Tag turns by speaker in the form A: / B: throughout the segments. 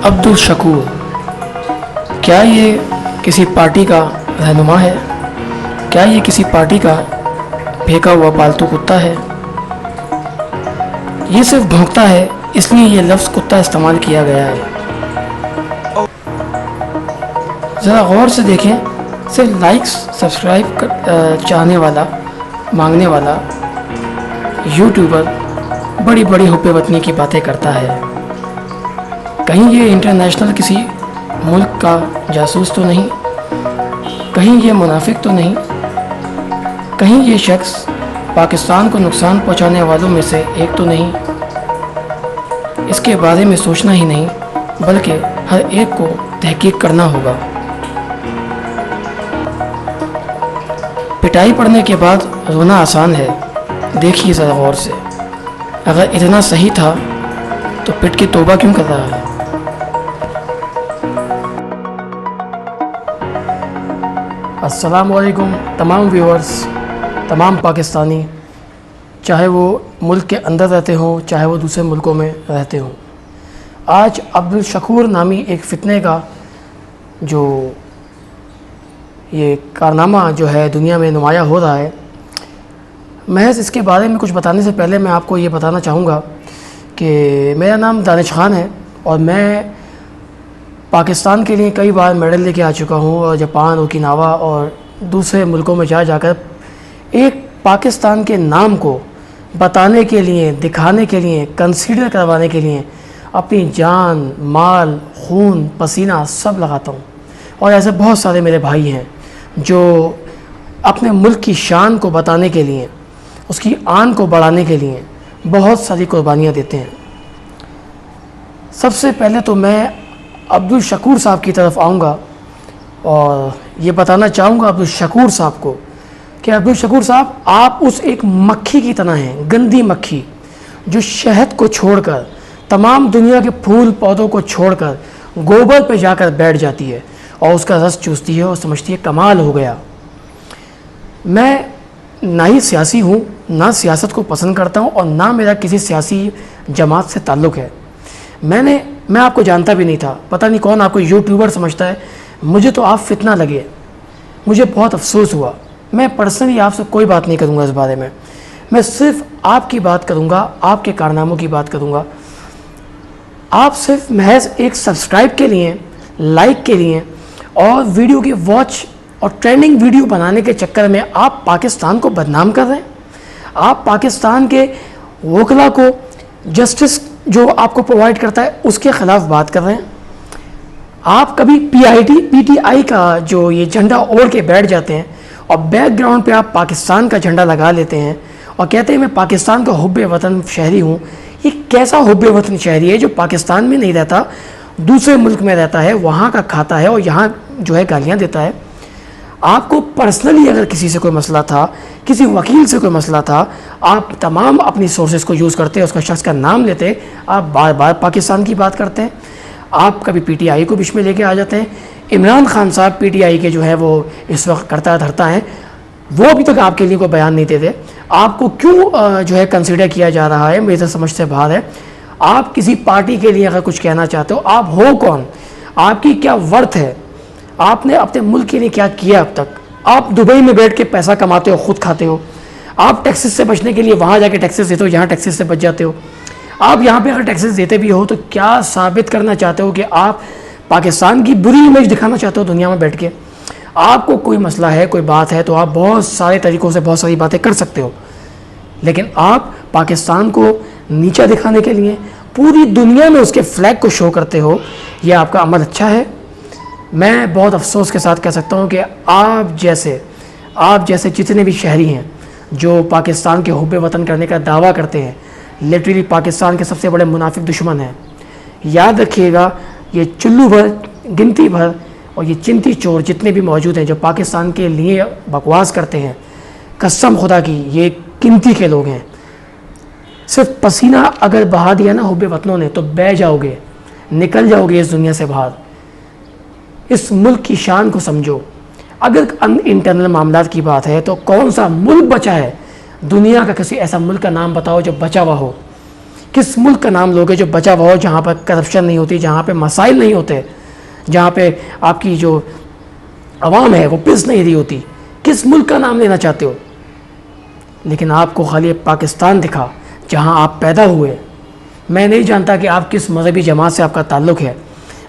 A: عبدالشکور، کیا یہ کسی پارٹی کا رہنما ہے؟ کیا یہ کسی پارٹی کا پھینکا ہوا پالتو کتا ہے؟ یہ صرف بھونکتا ہے، اس لیے یہ لفظ کتا استعمال کیا گیا ہے۔ ذرا غور سے دیکھیں، صرف لائکس سبسکرائب چاہنے والا مانگنے والا یوٹیوبر بڑی بڑی حب وطنی کی باتیں کرتا ہے۔ کہیں یہ انٹرنیشنل کسی ملک کا جاسوس تو نہیں؟ کہیں یہ منافق تو نہیں؟ کہیں یہ شخص پاکستان کو نقصان پہنچانے والوں میں سے ایک تو نہیں؟ اس کے بارے میں سوچنا ہی نہیں بلکہ ہر ایک کو تحقیق کرنا ہوگا۔ پٹائی پڑنے کے بعد رونا آسان ہے، دیکھیے ذرا غور سے، اگر اتنا صحیح تھا تو پٹ کے توبہ کیوں کر رہا ہے؟ السلام علیکم تمام ویورز، تمام پاکستانی، چاہے وہ ملک کے اندر رہتے ہوں چاہے وہ دوسرے ملکوں میں رہتے ہوں۔ آج عبدالشکور نامی ایک فتنے کا جو یہ کارنامہ جو ہے دنیا میں نمایاں ہو رہا ہے، محض اس کے بارے میں کچھ بتانے سے پہلے میں آپ کو یہ بتانا چاہوں گا کہ میرا نام دانش خان ہے اور میں پاکستان کے لیے کئی بار میڈل لے کے آ چکا ہوں، اور جاپان، اوکیناوا اور دوسرے ملکوں میں جا کر ایک پاکستان کے نام کو بتانے کے لیے، دکھانے کے لیے، کنسیڈر کروانے کے لیے اپنی جان، مال، خون، پسینہ سب لگاتا ہوں۔ اور ایسے بہت سارے میرے بھائی ہیں جو اپنے ملک کی شان کو بتانے کے لیے، اس کی آن کو بڑھانے کے لیے بہت ساری قربانیاں دیتے ہیں۔ سب سے پہلے تو میں عبدالشکور صاحب کی طرف آؤں گا اور یہ بتانا چاہوں گا عبدالشکور صاحب کو کہ عبدالشکور صاحب، آپ اس ایک مکھی کی طرح ہیں، گندی مکھی، جو شہد کو چھوڑ کر، تمام دنیا کے پھول پودوں کو چھوڑ کر گوبر پہ جا کر بیٹھ جاتی ہے اور اس کا رس چوستی ہے اور سمجھتی ہے کمال ہو گیا۔ میں نہ ہی سیاسی ہوں، نہ سیاست کو پسند کرتا ہوں، اور نہ میرا کسی سیاسی جماعت سے تعلق ہے۔ میں آپ کو جانتا بھی نہیں تھا، پتہ نہیں کون آپ کو یوٹیوبر سمجھتا ہے۔ مجھے تو آپ فتنہ لگے، مجھے بہت افسوس ہوا۔ میں پرسنلی آپ سے کوئی بات نہیں کروں گا اس بارے میں صرف آپ کی بات کروں گا، آپ کے کارناموں کی بات کروں گا۔ آپ صرف محض ایک سبسکرائب کے لیے، لائک کے لیے اور ویڈیو کی واچ اور ٹرینڈنگ ویڈیو بنانے کے چکر میں آپ پاکستان کو بدنام کر رہے ہیں۔ آپ پاکستان کے وکلا کو جسٹس جو آپ کو پرووائڈ کرتا ہے اس کے خلاف بات کر رہے ہیں۔ آپ کبھی پی ٹی آئی کا جو یہ جھنڈا اوڑھ کے بیٹھ جاتے ہیں اور بیک گراؤنڈ پہ آپ پاکستان کا جھنڈا لگا لیتے ہیں اور کہتے ہیں میں پاکستان کا حب وطن شہری ہوں۔ یہ کیسا حب وطن شہری ہے جو پاکستان میں نہیں رہتا، دوسرے ملک میں رہتا ہے، وہاں کا کھاتا ہے اور یہاں جو ہے گالیاں دیتا ہے؟ آپ کو پرسنلی اگر کسی سے کوئی مسئلہ تھا، کسی وکیل سے کوئی مسئلہ تھا، آپ تمام اپنی سورسز کو یوز کرتے، اس کا شخص کا نام لیتے، آپ بار بار پاکستان کی بات کرتے ہیں۔ آپ کبھی پی ٹی آئی کو بیچ میں لے کے آ جاتے ہیں۔ عمران خان صاحب پی ٹی آئی کے جو ہے وہ اس وقت کرتا دھرتا ہیں، وہ ابھی تک آپ کے لیے کوئی بیان نہیں دیتے۔ آپ کو کیوں جو ہے کنسیڈر کیا جا رہا ہے، میرے سمجھ سے باہر ہے۔ آپ کسی پارٹی کے لیے اگر کچھ کہنا چاہتے ہو، آپ ہو کون؟ آپ کی کیا ورتھ ہے؟ آپ نے اپنے ملک کے لیے کیا کیا اب تک؟ آپ دبئی میں بیٹھ کے پیسہ کماتے ہو، خود کھاتے ہو۔ آپ ٹیکسز سے بچنے کے لیے وہاں جا کے ٹیکسز دیتے ہو، یہاں ٹیکسز سے بچ جاتے ہو۔ آپ یہاں پہ اگر ٹیکسز دیتے بھی ہو تو کیا ثابت کرنا چاہتے ہو کہ آپ پاکستان کی بری امیج دکھانا چاہتے ہو دنیا میں بیٹھ کے؟ آپ کو کوئی مسئلہ ہے، کوئی بات ہے تو آپ بہت سارے طریقوں سے بہت ساری باتیں کر سکتے ہو، لیکن آپ پاکستان کو نیچا دکھانے کے لیے پوری دنیا میں اس کے فلیگ کو شو کرتے ہو۔ یہ آپ کا عمل اچھا ہے؟ میں بہت افسوس کے ساتھ کہہ سکتا ہوں کہ آپ جیسے جتنے بھی شہری ہیں جو پاکستان کے حب وطن کرنے کا دعویٰ کرتے ہیں، لٹرلی پاکستان کے سب سے بڑے منافق دشمن ہیں۔ یاد رکھیے گا، یہ چلو بھر، گنتی بھر اور یہ چنتی چور جتنے بھی موجود ہیں جو پاکستان کے لیے بکواس کرتے ہیں، قسم خدا کی یہ گنتی کے لوگ ہیں۔ صرف پسینہ اگر بہا دیا نا حب وطنوں نے تو بہ جاؤ گے، نکل جاؤ گے اس دنیا سے باہر۔ اس ملک کی شان کو سمجھو۔ اگر انٹرنل معاملات کی بات ہے تو کون سا ملک بچا ہے؟ دنیا کا کسی ایسا ملک کا نام بتاؤ جو بچا ہوا ہو۔ کس ملک کا نام لوگے جو بچا ہوا ہو, جہاں پر کرپشن نہیں ہوتی, جہاں پہ مسائل نہیں ہوتے, جہاں پہ آپ کی جو عوام ہے وہ پس نہیں رہی ہوتی؟ کس ملک کا نام لینا چاہتے ہو؟ لیکن آپ کو خالی پاکستان دکھا جہاں آپ پیدا ہوئے. میں نہیں جانتا کہ آپ کس مذہبی جماعت سے آپ کا تعلق ہے,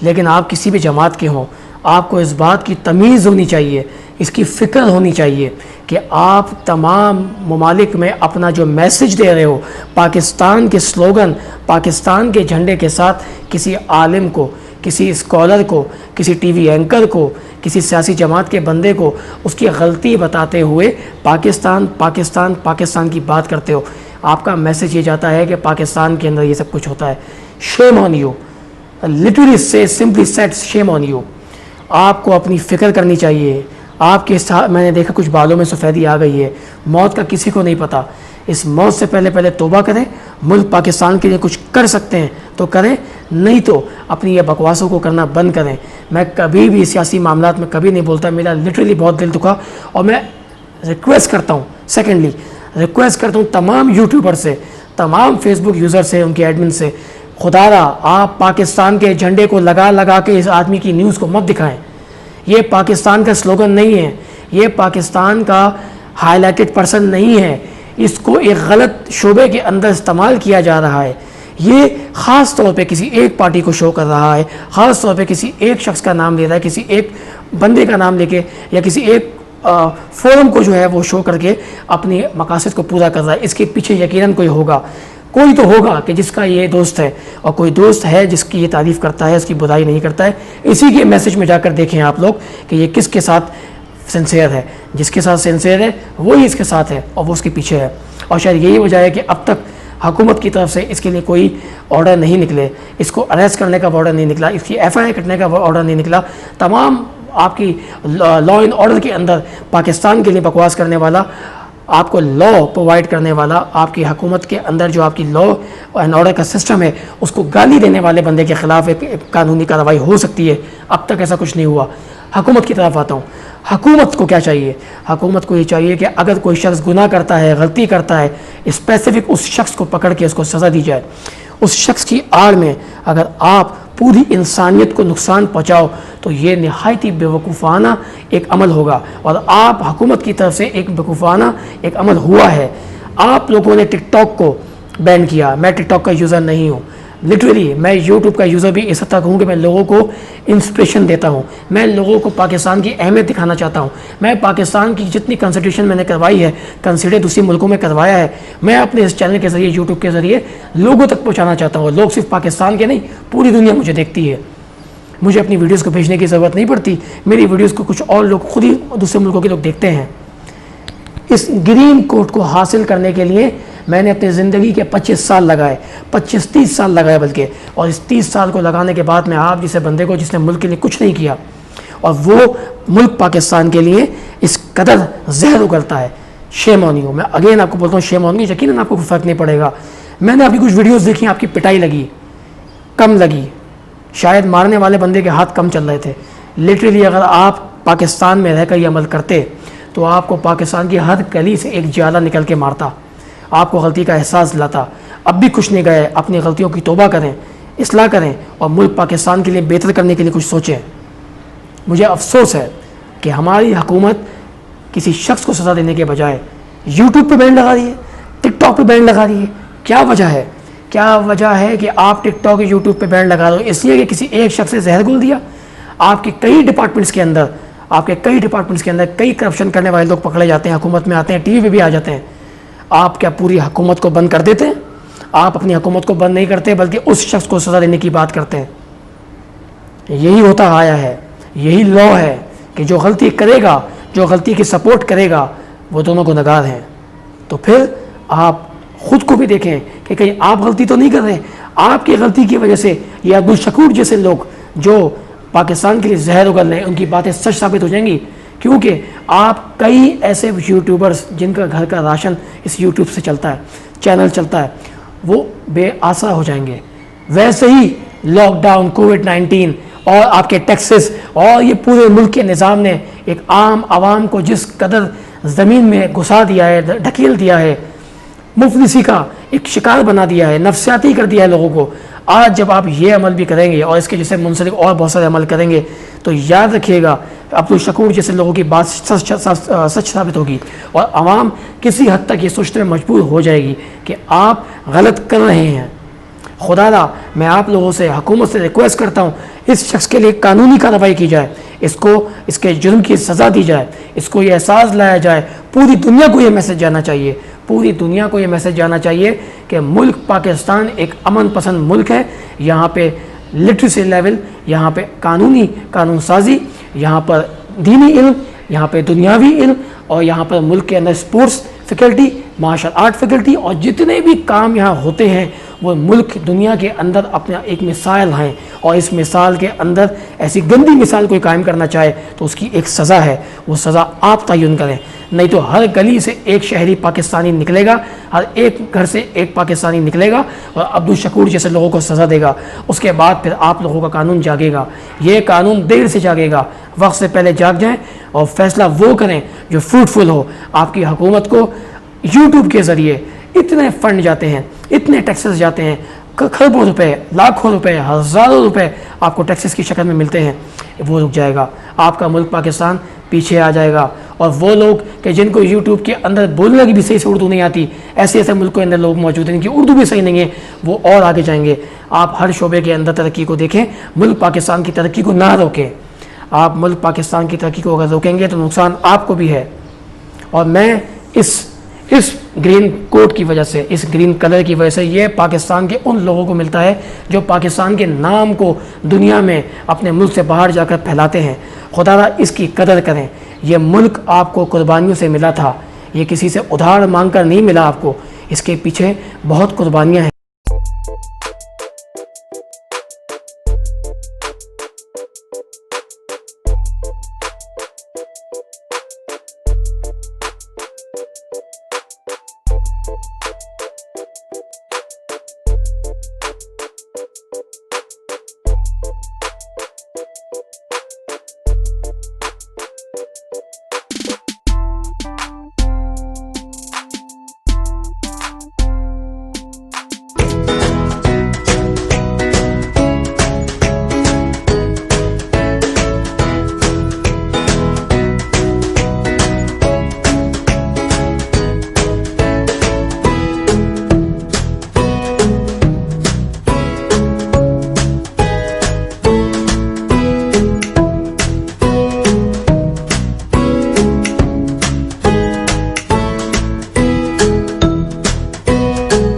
A: لیکن آپ کسی بھی جماعت کے ہوں, آپ کو اس بات کی تمیز ہونی چاہیے, اس کی فکر ہونی چاہیے کہ آپ تمام ممالک میں اپنا جو میسج دے رہے ہو, پاکستان کے سلوگن, پاکستان کے جھنڈے کے ساتھ کسی عالم کو, کسی اسکالر کو, کسی ٹی وی اینکر کو, کسی سیاسی جماعت کے بندے کو اس کی غلطی بتاتے ہوئے پاکستان پاکستان پاکستان کی بات کرتے ہو. آپ کا میسج یہ جاتا ہے کہ پاکستان کے اندر یہ سب کچھ ہوتا ہے. شیم آن یو, لٹرلی سے simply set shame on you. آپ کو اپنی فکر کرنی چاہیے. آپ کے ساتھ میں نے دیکھا کچھ بالوں میں سفیدی آ گئی ہے. موت کا کسی کو نہیں پتہ. اس موت سے پہلے توبہ کریں. ملک پاکستان کے لیے کچھ کر سکتے ہیں تو کریں, نہیں تو اپنی یہ بکواسوں کو کرنا بند کریں. میں کبھی بھی سیاسی معاملات میں کبھی نہیں بولتا, میرا لٹرلی بہت دل دکھا. اور میں ریکویسٹ کرتا ہوں, سیکنڈلی ریکویسٹ کرتا ہوں تمام یوٹیوبر سے, تمام فیس بک یوزر سے, ان کے ایڈمن سے, خدا را آپ پاکستان کے جھنڈے کو لگا کے اس آدمی کی نیوز کو مت دکھائیں. یہ پاکستان کا سلوگن نہیں ہے, یہ پاکستان کا ہائی لائٹڈ پرسن نہیں ہے. اس کو ایک غلط شعبے کے اندر استعمال کیا جا رہا ہے. یہ خاص طور پہ کسی ایک پارٹی کو شو کر رہا ہے, خاص طور پہ کسی ایک شخص کا نام لے رہا ہے, کسی ایک بندے کا نام لے کے, یا کسی ایک فورم کو جو ہے وہ شو کر کے اپنی مقاصد کو پورا کر رہا ہے. اس کے پیچھے یقیناً کوئی ہوگا, کوئی تو ہوگا کہ جس کا یہ دوست ہے, اور کوئی دوست ہے جس کی یہ تعریف کرتا ہے, اس کی برائی نہیں کرتا ہے. اسی کے میسج میں جا کر دیکھیں آپ لوگ کہ یہ کس کے ساتھ سنسیئر ہے. جس کے ساتھ سنسیئر ہے وہی اس کے ساتھ ہے, اور وہ اس کے پیچھے ہے. اور شاید یہی وجہ ہے کہ اب تک حکومت کی طرف سے اس کے لیے کوئی آرڈر نہیں نکلے, اس کو اریسٹ کرنے کا آرڈر نہیں نکلا, اس کی ایف آئی آر کٹنے کا آرڈر نہیں نکلا. تمام آپ کی لا اینڈ آرڈر کے اندر پاکستان کے لیے بکواس کرنے والا, آپ کو لا پرووائڈ کرنے والا, آپ کی حکومت کے اندر جو آپ کی لا اینڈ آرڈر کا سسٹم ہے اس کو گالی دینے والے بندے کے خلاف ایک قانونی کارروائی ہو سکتی ہے. اب تک ایسا کچھ نہیں ہوا. حکومت کی طرف آتا ہوں. حکومت کو کیا چاہیے؟ حکومت کو یہ چاہیے کہ اگر کوئی شخص گناہ کرتا ہے, غلطی کرتا ہے, اسپیسیفک اس شخص کو پکڑ کے اس کو سزا دی جائے. اس شخص کی آڑ میں اگر آپ پوری انسانیت کو نقصان پہنچاؤ تو یہ نہایت ہی بیوقوفانہ ایک عمل ہوگا, اور آپ حکومت کی طرف سے ایک بیوقوفانہ ایک عمل ہوا ہے. آپ لوگوں نے ٹک ٹاک کو بین کیا. میں ٹک ٹاک کا یوزر نہیں ہوں, لٹرلی میں یوٹیوب کا یوزر بھی اس حد تک ہوں کہ میں لوگوں کو انسپریشن دیتا ہوں. میں لوگوں کو پاکستان کی اہمیت دکھانا چاہتا ہوں. میں پاکستان کی جتنی کنسٹیٹیوشن میں نے کروائی ہے, کنسیڈر دوسری ملکوں میں کروایا ہے, میں اپنے اس چینل کے ذریعے, یوٹیوب کے ذریعے لوگوں تک پہنچانا چاہتا ہوں. لوگ صرف پاکستان کے نہیں, پوری دنیا مجھے دیکھتی ہے. مجھے اپنی ویڈیوز کو بھیجنے کی ضرورت نہیں پڑتی. میری ویڈیوز کو کچھ اور لوگ خود ہی دوسرے ملکوں کے لوگ دیکھتے ہیں. اس گرین کوٹ کو حاصل کرنے کے لیے میں نے اپنی زندگی کے 25 سال لگائے, 25-30 سال لگائے بلکہ. اور اس 30 سال کو لگانے کے بعد میں آپ جیسے بندے کو, جس نے ملک کے لیے کچھ نہیں کیا, اور وہ ملک پاکستان کے لیے اس قدر زہر اگلتا ہے, شیم آن یو. میں اگین آپ کو بولتا ہوں شیم آن یو. یقیناً آپ کو کوئی فرق نہیں پڑے گا. میں نے آپ کی کچھ ویڈیوز دیکھی, آپ کی پٹائی لگی, کم لگی, شاید مارنے والے بندے کے ہاتھ کم چل رہے تھے. لٹرلی اگر آپ پاکستان میں رہ کر یہ عمل کرتے تو آپ کو پاکستان کی ہر گلی سے ایک جالا نکل کے مارتا, آپ کو غلطی کا احساس دلاتا. اب بھی کچھ نہیں گئے, اپنی غلطیوں کی توبہ کریں, اصلاح کریں, اور ملک پاکستان کے لیے بہتر کرنے کے لیے کچھ سوچیں. مجھے افسوس ہے کہ ہماری حکومت کسی شخص کو سزا دینے کے بجائے یوٹیوب پہ بین لگا رہی ہے, ٹک ٹاک پہ بین لگا رہی ہے. کیا وجہ ہے؟ کیا وجہ ہے کہ آپ ٹک ٹاک یوٹیوب پہ بین لگا رہے ہو؟ اس لیے کہ کسی ایک شخص نے زہر گھول دیا. آپ کے کئی ڈپارٹمنٹس کے اندر کئی کرپشن کرنے والے لوگ پکڑے جاتے ہیں, حکومت میں آتے ہیں, ٹی وی پہ بھی آ جاتے ہیں. آپ کیا پوری حکومت کو بند کر دیتے ہیں؟ آپ اپنی حکومت کو بند نہیں کرتے, بلکہ اس شخص کو سزا دینے کی بات کرتے ہیں. یہی ہوتا آیا ہے, یہی لا ہے کہ جو غلطی کرے گا, جو غلطی کی سپورٹ کرے گا, وہ دونوں گنہگار ہیں. تو پھر آپ خود کو بھی دیکھیں کہ کہیں آپ غلطی تو نہیں کر رہے. آپ کی غلطی کی وجہ سے یہ عبدالشکور جیسے لوگ جو پاکستان کے لیے زہر اگل رہے ہیں, ان کی باتیں سچ ثابت ہو جائیں گی. کیونکہ آپ کئی ایسے یوٹیوبرز جن کا گھر کا راشن اس یوٹیوب سے چلتا ہے, چینل چلتا ہے, وہ بے آسرا ہو جائیں گے. ویسے ہی لاک ڈاؤن, کووڈ-19 اور آپ کے ٹیکسز اور یہ پورے ملک کے نظام نے ایک عام عوام کو جس قدر زمین میں گھسا دیا ہے, ڈھکیل دیا ہے, مفلسی کا ایک شکار بنا دیا ہے، نفسیاتی کر دیا ہے لوگوں کو۔ آج جب آپ یہ عمل بھی کریں گے اور اس کے جیسے منسلک اور بہت سارے عمل کریں گے تو یاد رکھیے گا عبدالشکور جیسے لوگوں کی بات سچ ثابت ہوگی، اور عوام کسی حد تک یہ سوچنے میں مجبور ہو جائے گی کہ آپ غلط کر رہے ہیں۔ خدا را میں آپ لوگوں سے، حکومت سے ریکویسٹ کرتا ہوں اس شخص کے لیے قانونی کارروائی کی جائے، اس کو اس کے جرم کی سزا دی جائے، اس کو یہ احساس لایا جائے۔ پوری دنیا کو یہ میسج جانا چاہیے، پوری دنیا کو یہ میسج جانا چاہیے کہ ملک پاکستان ایک امن پسند ملک ہے۔ یہاں پہ لٹریسی لیول، یہاں پہ قانون سازی، یہاں پر دینی علم، یہاں پہ دنیاوی علم، اور یہاں پر ملک کے اندر sports faculty, martial art faculty, اور جتنے بھی کام یہاں ہوتے ہیں وہ ملک دنیا کے اندر اپنا ایک مثال ہیں، اور اس مثال کے اندر ایسی گندی مثال کوئی قائم کرنا چاہے تو اس کی ایک سزا ہے، وہ سزا آپ تعین کریں، نہیں تو ہر گلی سے ایک شہری پاکستانی نکلے گا، ہر ایک گھر سے ایک پاکستانی نکلے گا اور عبدالشکور جیسے لوگوں کو سزا دے گا۔ اس کے بعد پھر آپ لوگوں کا قانون جاگے گا، یہ قانون دیر سے جاگے گا، وقت سے پہلے جاگ جائیں اور فیصلہ وہ کریں جو فروٹفل ہو۔ آپ کی حکومت کو یوٹیوب کے ذریعے اتنے فنڈ جاتے ہیں، اتنے ٹیکسز جاتے ہیں، کھربوں روپے، لاکھوں روپے، ہزاروں روپے آپ کو ٹیکسز کی شکل میں ملتے ہیں، وہ رک جائے گا، آپ کا ملک پاکستان پیچھے آ جائے گا۔ اور وہ لوگ کہ جن کو یوٹیوب کے اندر بولنے کی بھی صحیح سے اردو نہیں آتی، ایسے ملک کے اندر لوگ موجود ہیں جن کی اردو بھی صحیح نہیں ہے، وہ اور آگے جائیں گے۔ آپ ہر شعبے کے اندر ترقی کو دیکھیں، ملک پاکستان کی ترقی کو نہ روکیں۔ آپ ملک پاکستان کی ترقی کو اگر روکیں گے تو نقصان آپ کو بھی ہے۔ اور میں اس گرین کوٹ کی وجہ سے، اس گرین کلر کی وجہ سے، یہ پاکستان کے ان لوگوں کو ملتا ہے جو پاکستان کے نام کو دنیا میں اپنے ملک سے باہر جا کر پھیلاتے ہیں۔ خدا را اس کی قدر کریں۔ یہ ملک آپ کو قربانیوں سے ملا تھا، یہ کسی سے ادھار مانگ کر نہیں ملا آپ کو، اس کے پیچھے بہت قربانیاں ہیں۔